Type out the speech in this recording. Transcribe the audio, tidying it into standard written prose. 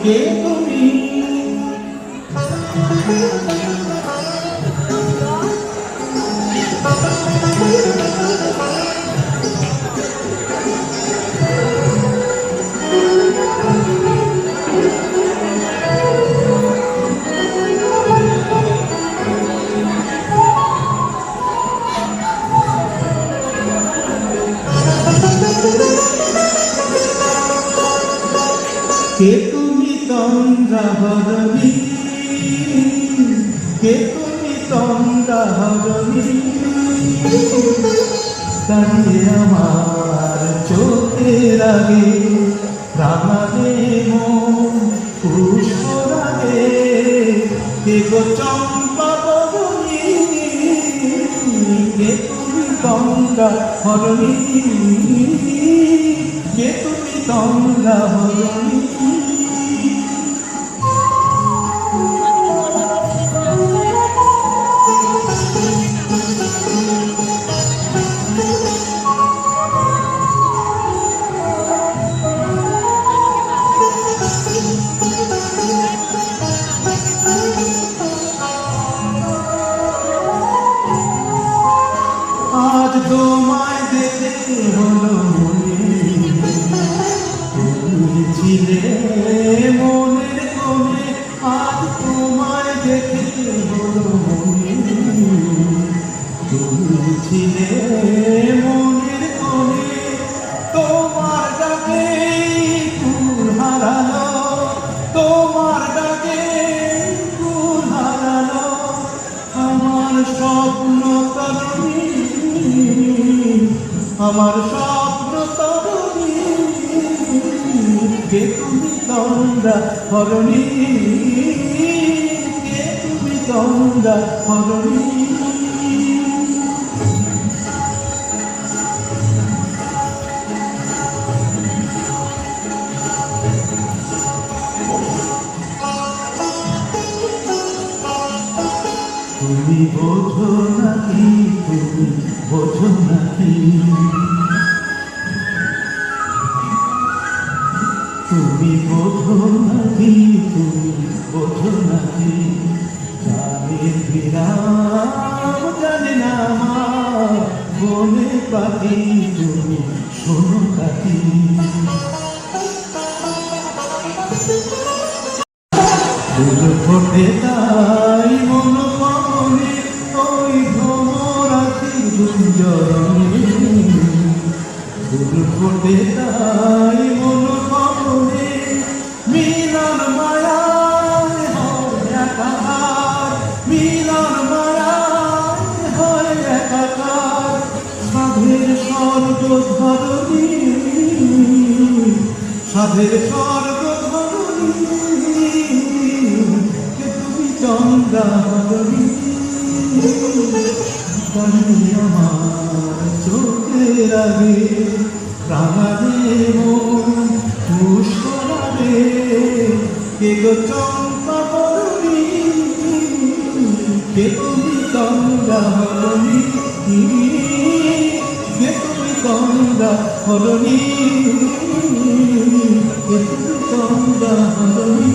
কে তুমি? কে তুমি তন্দ্রাহরণী, কে তুমি তন্দ্রাহরণী, দাঁড়িয়ে আমার চোখের আগে প্রাণে মন পুষ্প লাগে। কে গো চম্পা বরণী, কে তুমি তন্দ্রাহরণী, কে তুমি তন্দ্রাহরণী। আজ তোমায় দেখে হলো মনে, তুমি ছিলে মনের কোণে। আজ তোমায় দেখে হলো মনে, তুমি ছিলে মনের কোণে। তোমার ডাকে কুল হারালো, তোমার ডাকে কুল হারালো আমার স্বপ্ন তরুণী, আমার স্বপ্ন তরুণী। কে তুমি তন্দ্রাহরণী, কে তুমি তন্দ্রাহরণী। তুমি বোঝো নাকি, তুমি বোঝো নাকি, তুমি বোঝো নাকি, তুমি বোঝো নাকি। জানের বিরাম জানে না আমার বনে পাখি, তুমি শোনো কাকি। ফুল ফোটে তাই মন পাবনে, ওই ভ্রমরাশি গুঞ্জরণে। ফুল ফোটে তাই মন পাবনে, মিলন মায়ায় হয় একাকার, মিলন মায়ায় হয় একাকার। সাধের স্বর্গ ধরণী, সাধের স্বর্গ ধরণী। কে তুমি তন্দ্রাহরণী, দাঁড়িয়ে আমার চোখের আগে প্রাণে মন পুষ্প লাগে। কে গো চম্পা বরণী, কে তুমি তন্দ্রাহরণী, কে তুমি তন্দ্রাহরণী, কে তুমি তন্দ্রাহরণী।